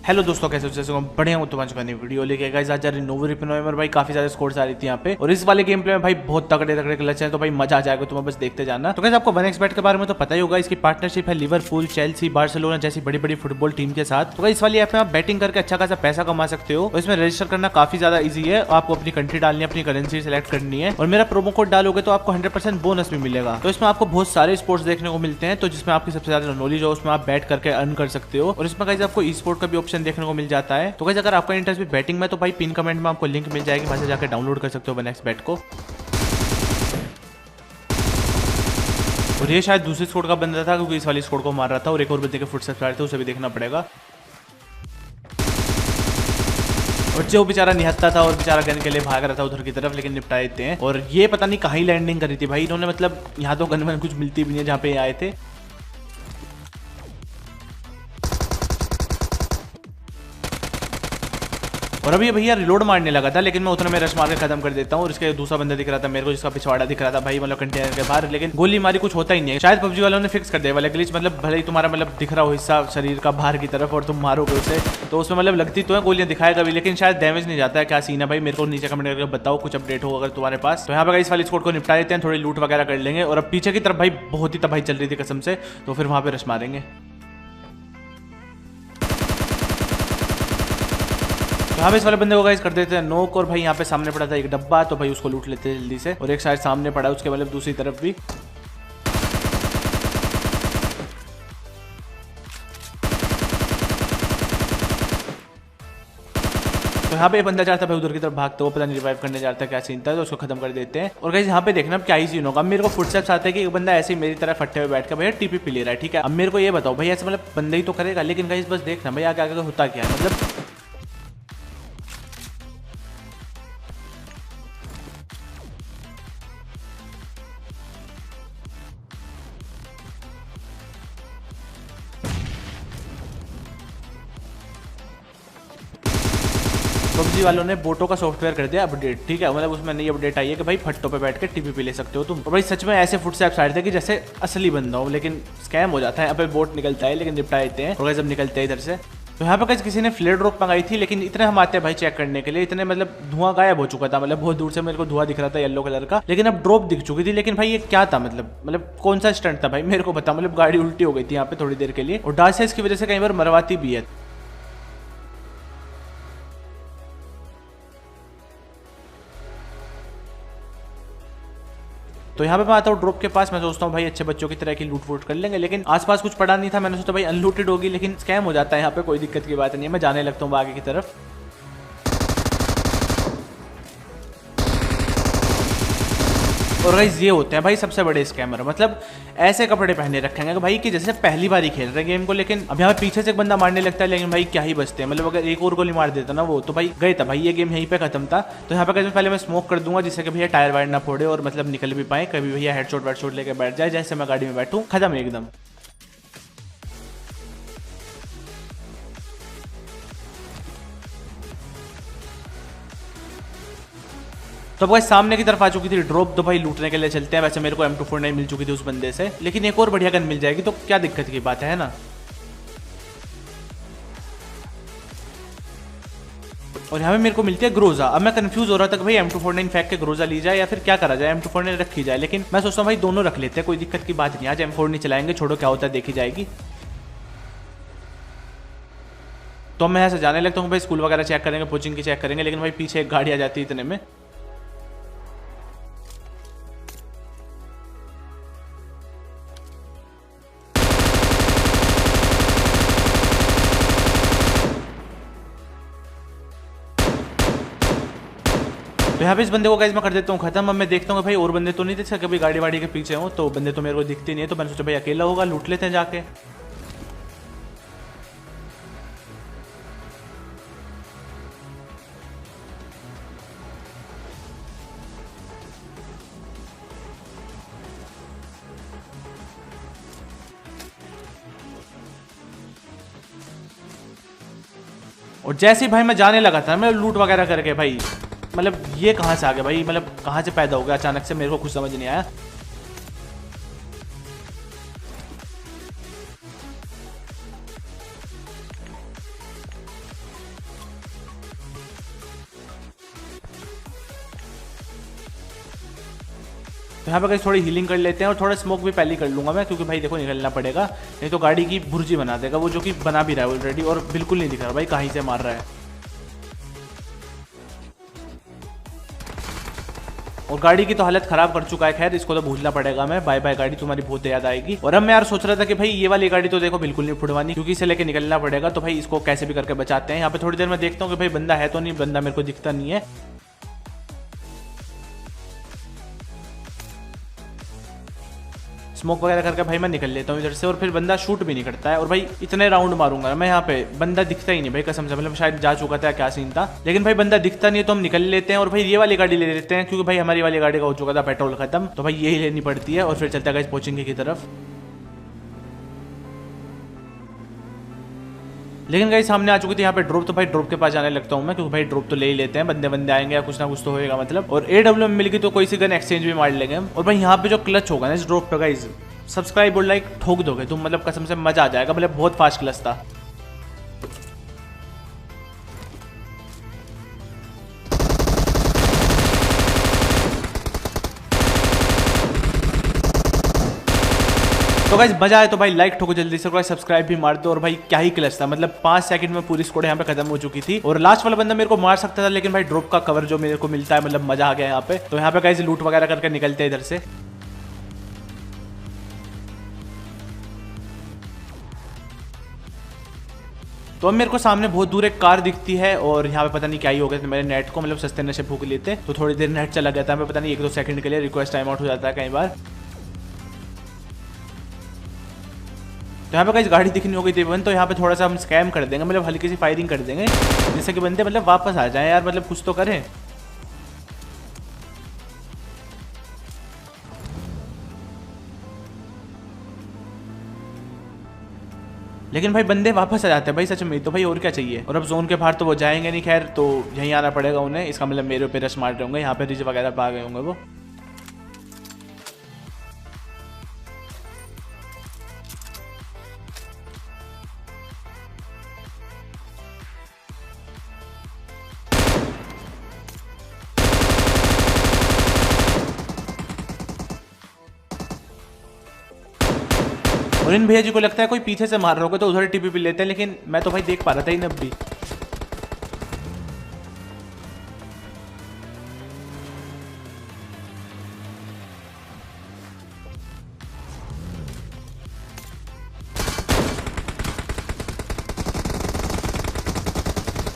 Hello दोस्तों, कैसे हो? जैसे बढ़िया हूँ। तुम्हारे का नई वीडियो लेके गाइस आज नवंबर भाई काफी ज्यादा स्कोर्स आ रही थी यहाँ पे। और इस वाले गेम प्ले में भाई बहुत तगड़े तगड़े क्लच हैं, तो भाई मजा आ जाएगा। तुम्हें बस देखते जाना। तो गाइस आपको 1xBet के बारे में तो पता ही होगा। इसकी पार्टनरशिप है लिवरपूल, चेल्सी, बार्सिलोना जैसी बड़ी बड़ी फुटबॉल टीम के साथ। तो गाइस इस वाली ऐप में आप बैटिंग करके अच्छा खासा पैसा कमा सकते हो। और इसमें रजिस्टर करना काफी ज्यादा ईजी है। आपको अपनी कंट्री डालनी है, अपनी करेंसी सेलेक्ट करनी है और मेरा प्रोमो कोड डालोगे तो आपको 100% बोनस भी मिलेगा। तो इसमें आपको बहुत सारे स्पोर्ट्स देखने को मिलते हैं, तो जिसमें आपकी सबसे ज्यादा नॉलेज हो उसमें आप बैट करके अर्न कर सकते हो। और इसमें गाइस आपको ई स्पोर्ट का भी ऑप्शन देखने को मिल जाता है। तो गाइस अगर आपका इंटरेस्ट भी बैटिंग में तो भाई पिन कमेंट में आपको लिंक मिल जाएगी, वहां से जाकर डाउनलोड कर सकते हो 1xBet को। और ये शायद दूसरी स्कोर का बंदा था क्योंकि इस वाली स्कोर को मार रहा था और एक और बंदे के फुटस्टेप्स आ रहे थे, उसे भी देखना पड़ेगा। और जो बेचारा निहत्ता था और बेचारा गन के लिए भाग रहा था उधर की तरफ, लेकिन निपटा देते हैं। और ये पता नहीं कहाँ ही लैंडिंग करी थी भाई इन्होंने, मतलब यहाँ तो गन वन कुछ मिलती भी नहीं है जहाँ पे आए थे। और अभी भैया रिलोड मारने लगा था, लेकिन मैं उतना में रश मार के खत्म कर देता हूँ। और इसके दूसरा बंदा दिख रहा था मेरे को, जिसका पिछवाड़ा दिख रहा था भाई, मतलब कंटेनर के बाहर, लेकिन गोली मारी कुछ होता ही नहीं है। शायद पबजी वालों ने फिक्स कर दिया वाला ग्लिच, मतलब भले ही तुम्हारा मतलब दिख रहा हो हिस्सा शरीर का बाहर की तरफ और तुम मारोगे उसे तो उसमें मतलब लगती तो है, गोलियां दिखाएगा भी, लेकिन शायद डैमेज नहीं जाता है। क्या सीन है भाई, मेरे को नीचे कमेंट करके बताओ कुछ अपडेट हो अगर तुम्हारे पास। तो यहाँ पे इस वाली स्क्वाड को निपटा देते हैं, थोड़ी लूट वगैरह कर लेंगे। और अब पीछे की तरफ भाई बहुत ही तबाही चल रही थी कसम से, तो फिर वहां पे रश मारेंगे। यहाँ पे इस वाले बंदे को गाइस कर देते हैं नोक। और भाई यहाँ पे सामने पड़ा था एक डब्बा, तो भाई उसको लूट लेते हैं जल्दी से। और एक साइड सामने पड़ा है उसके मतलब दूसरी तरफ भी। तो यहाँ पे बंदा जाता है भाई उधर की तरफ भागता, वो पता नहीं रिवाइव करने जाता है, क्या सीन था, तो उसको खत्म कर देते हैं। और गाइस यहाँ पे देखना अब क्या ही सीन होगा। अब मेरे को फुटस्टेप्स आते हैं कि एक बंदा ऐसे ही मेरी तरफ फट्टे हुए बैठ कर भैया टीपी पी ले रहा है, ठीक है। अब मेरे को ये बताओ भाई, ऐसे मतलब बंदा ही तो करेगा, लेकिन गाइस बस देखना भाई आगे आगे होता क्या है मतलब। पबजी वालों ने बोटो का सॉफ्टवेयर कर दिया अपडेट, ठीक है। मतलब उसमें नई अपडेट आई है कि भाई फट्टों पे बैठ के टीवी पे ले सकते हो तुम। और भाई सच में ऐसे फुटस्टेप्स आ रहे थे कि जैसे असली बंदा हो, लेकिन स्कैम हो जाता है। यहाँ पे बोट निकलता है लेकिन निपटा देते हैं। और जब निकलते हैं इधर से, तो यहाँ पे किसी ने फ्लेयर ड्रॉप मंगाई थी, लेकिन इतने हम आते हैं भाई चेक करने के लिए, इतने मतलब धुआं गायब हो चुका था। मतलब बहुत दूर से मेरे को धुआं दिख रहा था येलो कलर का, लेकिन अब ड्रॉप दिख चुकी थी। लेकिन भाई ये क्या था, मतलब कौन सा स्टंट था भाई मेरे को बता। मतलब गाड़ी उल्टी हो गई थी यहाँ पे थोड़ी देर के लिए, और डार्क साइज की वजह से कई बार मरवाती भी है। तो यहाँ पे मैं आता हूँ ड्रॉप के पास। मैं सोचता हूँ भाई अच्छे बच्चों की तरह की लूट वूट कर लेंगे, लेकिन आसपास कुछ पड़ा नहीं था। मैंने सोचा भाई अनलूटेड होगी, लेकिन स्कैम हो जाता है यहाँ पे, कोई दिक्कत की बात नहीं है। मैं जाने लगता हूँ आगे की तरफ। और गाइस ये होते हैं भाई सबसे बड़े स्कैमर, मतलब ऐसे कपड़े पहने रखेंगे भाई कि जैसे पहली बार ही खेल रहे हैं गेम को। लेकिन अब यहाँ पीछे से एक बंदा मारने लगता है, लेकिन भाई क्या ही बचते हैं। मतलब अगर एक और गोली मार देता ना वो, तो भाई गए था भाई, ये गेम यहीं पे खत्म था। तो यहाँ पे पहले मैं स्मोक कर दूंगा जिससे कि भैया टायर वायर ना फोड़े और मतलब निकल भी पाए कभी भैया हेडशॉट वेडशॉट लेके बैठ जाए, जैसे मैं गाड़ी में बैठूँ खत्म एकदम। तो भाई सामने की तरफ आ चुकी थी ड्रॉप, तो भाई लूटने के लिए चलते हैं। वैसे मेरे को M249 मिल चुकी थी उस बंदे से, लेकिन एक और बढ़िया गन मिल जाएगी तो क्या दिक्कत की बात है ना। और यहाँ पे मेरे को मिलती है ग्रोजा। अब मैं कंफ्यूज हो रहा था कि भाई M249 फेंक के ग्रोजा ली जाए या फिर क्या करा जाए, M249 रखी जाए। लेकिन मैं सोचता हूँ भाई दोनों रख लेते हैं, कोई दिक्कत की बात नहीं। आज M4 नहीं चलाएंगे, छोड़ो क्या होता है देखी जाएगी। तो मैं ऐसे जाने लगता हूँ भाई, स्कूल वगैरह चेक करेंगे, कोचिंग की चेक करेंगे, लेकिन भाई पीछे एक गाड़ी आ जाती है इतने में। तो यहाँ पे इस बंदे को गाइस मैं कर देता हूँ खत्म। अब मैं देखता हूँ भाई और बंदे तो नहीं थे कभी गाड़ी वाड़ी के पीछे हो, तो बंदे तो मेरे को दिखते नहीं है। तो मैंने सोचा भाई अकेला होगा, लूट लेते हैं जाके। और जैसे ही भाई मैं जाने लगा था मैं लूट वगैरह करके, भाई मतलब ये कहाँ से आ गया भाई, मतलब कहाँ से पैदा हो गया अचानक से, मेरे को कुछ समझ नहीं आया। तो यहाँ पे गाइस थोड़ी हीलिंग कर लेते हैं और थोड़ा स्मोक भी पहले ही कर लूंगा मैं, क्योंकि भाई देखो निकलना पड़ेगा, नहीं तो गाड़ी की भुर्जी बना देगा वो, जो कि बना भी रहा है ऑलरेडी और बिल्कुल नहीं दिख रहा भाई कहीं से मार रहा है। और गाड़ी की तो हालत खराब कर चुका है, खैर इसको तो भूलना पड़ेगा मैं। बाय बाय गाड़ी, तुम्हारी बहुत याद आएगी। और अब मैं यार सोच रहा था कि भाई ये वाली गाड़ी तो देखो बिल्कुल नहीं फुटवानी, क्योंकि इसे लेके निकलना पड़ेगा। तो भाई इसको कैसे भी करके बचाते हैं। यहाँ पे थोड़ी देर में देखता हूँ कि भाई बंदा है तो नहीं, बंदा मेरे को दिखता नहीं है। स्मोक वगैरह करके भाई मैं निकल लेता हूँ इधर से, और फिर बंदा शूट भी नहीं करता है। और भाई इतने राउंड मारूंगा मैं यहाँ पे, बंदा दिखता ही नहीं भाई कसम से, मतलब शायद जा चुका था क्या सीन था, लेकिन भाई बंदा दिखता नहीं है तो हम निकल लेते हैं। और भाई ये वाली गाड़ी ले लेते हैं, क्योंकि भाई हमारी वाली गाड़ी का हो चुका था पेट्रोल खत्म, तो भाई यही लेनी पड़ती है। और फिर चलता है पहुंचेंगे की तरफ। लेकिन गाइस सामने आ चुकी थी यहाँ पे ड्रॉप, तो भाई ड्रॉप के पास जाने लगता हूँ मैं, क्योंकि भाई ड्रॉप तो ले ही लेते हैं, बंदे बंदे आएंगे या कुछ ना कुछ तो होएगा मतलब। और AW में मिल गई तो कोई सी गन एक्सचेंज भी मार लेंगे हम। और भाई यहाँ पे जो क्लच होगा ना इस ड्रॉप पे गाइस, सब्सक्राइब और लाइक ठोक दोगे तुम, मतलब कसम से मजा आ जाएगा, मतलब बहुत फास्ट क्लच था। तो गाइस मजा आए तो भाई लाइक ठोको जल्दी से, गाइस सब्सक्राइब भी मार दो। और भाई क्या ही क्लच था, मतलब 5 सेकंड में पूरी स्क्वाड यहाँ पे खत्म हो चुकी थी। और लास्ट वाला बंदा मेरे को मार सकता था, लेकिन भाई ड्रॉप का कवर जो मेरे को मिलता है, मतलब मजा आ गया यहाँ पे। तो यहाँ पे गाइस लूट वगैरह करके निकलते हैं इधर से। तो अब मेरे को सामने बहुत दूर एक कार दिखती है, और यहाँ पे पता नहीं क्या ही हो गया मेरे नेट को, मतलब सस्ते नशे फूक लेते तो थोड़ी देर नेट चला गया था, हमें पता नहीं 1-2 सेकंड के लिए रिक्वेस्ट टाइम आउट हो जाता है कई बार। तो यहाँ पे गाइस गाड़ी दिखनी हो गई थी तो यहाँ पे थोड़ा सा हम स्कैम कर देंगे, मतलब हल्की सी फायरिंग कर देंगे, जिससे कि बंदे मतलब वापस आ जाएं यार, मतलब कुछ तो करें। लेकिन भाई बंदे वापस आ जाते हैं भाई सच में, तो भाई और क्या चाहिए। और अब जोन के बाहर तो वो जाएंगे नहीं, खैर तो यहीं आना पड़ेगा उन्हें, इसका मतलब मेरे ऊपर रश मार रहे होंगे, यहाँ पे रिज वगैरह पा गए होंगे वो। और इन भैया जी को लगता है कोई पीछे से मार रहा होगा तो उधर टीपी पी लेते हैं, लेकिन मैं तो भाई देख पा रहा था इन अब भी।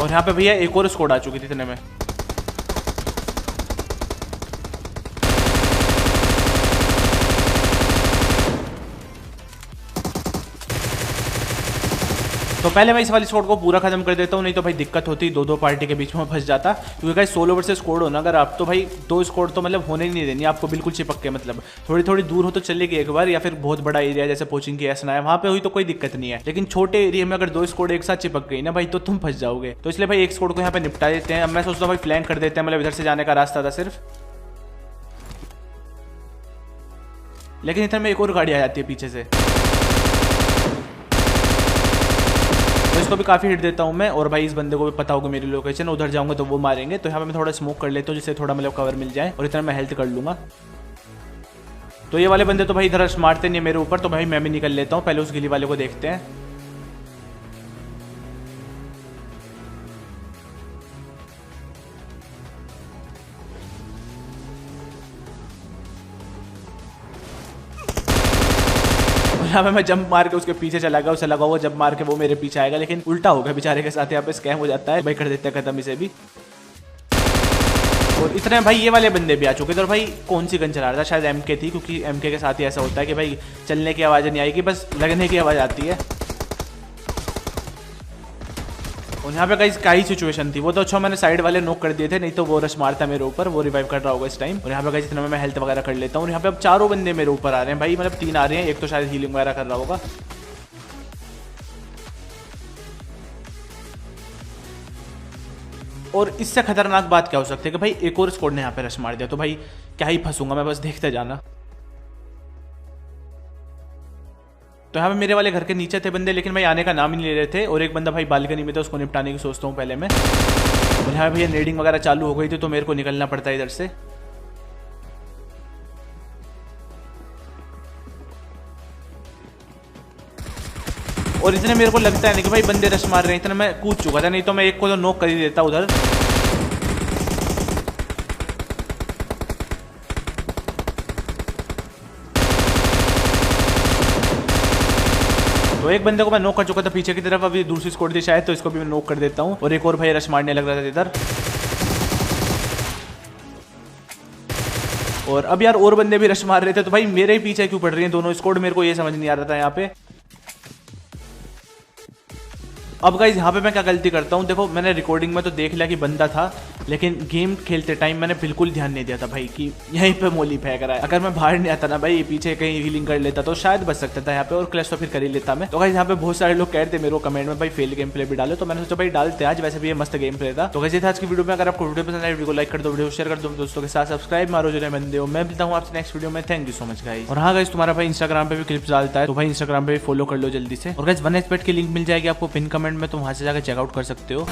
और यहाँ पे भैया एक और स्क्वाड आ चुकी थी इतने में। तो पहले मैं इस वाली स्क्वाड को पूरा खत्म कर देता हूँ, नहीं तो भाई दिक्कत होती, 2-2 पार्टी के बीच में फंस जाता। क्योंकि गाइस सोलो वर्सेस स्क्वाड हो ना अगर आप, तो भाई 2 स्क्वाड तो मतलब होने ही नहीं देनी आपको, बिल्कुल चिपक के, मतलब थोड़ी थोड़ी दूर हो तो चलेगी एक बार, या फिर बहुत बड़ा एरिया जैसे कोचिंग की ऐसा है वहाँ पे हुई तो कोई दिक्कत नहीं है। लेकिन छोटे एरिया में अगर 2 स्क्वाड एक साथ चिपक गई ना भाई तो तुम फंस जाओगे। तो इसलिए भाई एक स्क्वाड को यहाँ पे निपटा देते हैं। अब मैं सोचता हूँ भाई फ्लैंक कर देते हैं, मतलब इधर से जाने का रास्ता था सिर्फ, लेकिन इधर में एक और गाड़ी आ जाती है पीछे से, तो इसको भी काफी हिट देता हूं मैं। और भाई इस बंदे को भी पता होगा मेरी लोकेशन, उधर जाऊंगा तो वो मारेंगे। तो यहाँ पे मैं थोड़ा स्मोक कर लेता हूँ जिससे थोड़ा मतलब कवर मिल जाए, और इतना मैं हेल्थ कर लूंगा। तो ये वाले बंदे तो भाई इधर मारते नहीं मेरे ऊपर, तो भाई मैं भी निकल लेता हूँ, पहले उस गिली वाले को देखते हैं। यहाँ पे मैं जंप मार के उसके पीछे चला गया, उसे लगा वो जंप मार के वो मेरे पीछे आएगा, लेकिन उल्टा हो गया बेचारे के साथ, यहाँ पे स्कैम हो जाता है। भाई कर देते हैं खत्म इसे भी। और इतने भाई ये वाले बंदे भी आ चुके थे। और भाई कौन सी गन चला रहा था, शायद MK थी, क्योंकि MK के साथ ही ऐसा होता है कि भाई चलने की आवाज़ नहीं आएगी, बस लगने की आवाज़ आती है। और यहाँ पे गाइस क्या ही सिचुएशन थी, वो तो अच्छा मैंने साइड वाले नॉक कर दिए थे, नहीं तो वो रश मारता मेरे ऊपर, वो रिवाइव कर रहा होगा इस टाइम। और यहाँ पे गाइस इतना मैं हेल्थ वगैरह कर लेता हूँ। और यहाँ पे अब 4 बंदे मेरे ऊपर आ रहे हैं भाई, मतलब 3 आ रहे हैं, एक तो शायद हीलिंग वगैरह कर रहा होगा। और इससे खतरनाक बात क्या हो सकती है कि भाई एक और स्क्वाड ने यहाँ पे रश मार दिया, तो भाई क्या ही फंसूंगा मैं, बस देखते जाना। तो यहाँ पे मेरे वाले घर के नीचे थे बंदे, लेकिन भाई आने का नाम ही नहीं ले रहे थे। और एक बंदा भाई बालकनी में था, उसको निपटाने की सोचता हूँ पहले मैं। और यहाँ भैया नेडिंग वगैरह चालू हो गई थी, तो मेरे को निकलना पड़ता है इधर से। और इतने मेरे को लगता है नहीं कि भाई बंदे रश मार रहे हैं, इतना मैं कूद चुका था, नहीं तो मैं एक को तो नॉक कर ही देता उधर। तो एक बंदे को मैं नॉक कर चुका था पीछे की तरफ, अभी दूसरी स्क्वाड थी शायद, तो इसको भी मैं नॉक कर देता हूँ। और एक और भाई रश मारने लग रहा था इधर। और अब यार और बंदे भी रश मार रहे थे, तो भाई मेरे ही पीछे क्यों पड़ रही हैं दोनों स्क्वाड, मेरे को ये समझ नहीं आ रहा था यहाँ पे। अब गाइस यहाँ पे मैं क्या गलती करता हूँ, देखो मैंने रिकॉर्डिंग में तो देख लिया कि बंदा था, लेकिन गेम खेलते टाइम मैंने बिल्कुल ध्यान नहीं दिया था भाई कि यहीं पे मोली फेंक रहा है। अगर मैं बाहर नहीं आता ना भाई, पीछे कहीं हीलिंग कर लेता तो शायद बच सकता था यहाँ पे, और क्लैश तो फिर कर ही लेता मैं। तो गाइस यहाँ पे बहुत सारे लोग कहते मेरे को कमेंट में भाई फेल गेम प्ले भी डालो, तो मैंने सोचा भाई डालते आज, वैसे भी ये मस्त गेम प्ले था। तो गाइस आज की वीडियो में अगर आपको वीडियो पसंद आए वीडियो को लाइक कर दो, वीडियो शेयर कर दो, दोस्तों के साथ सब्सक्राइब मारो जो बंदे हो। मैं मिलता हूँ आपसे नेक्स्ट वीडियो में, thank you so much guys. और हाँ गाइस तुम्हारा भाई इंस्टाग्राम पे भी क्लिप्स डालता है, तो भाई इंस्टाग्राम पे भी फॉलो कर लो जल्दी से। और गाइस 1xbet की लिंक मिल जाएगी आपको पिन कमेंट में, तो वहां से जाकर चेकआउट कर सकते हो।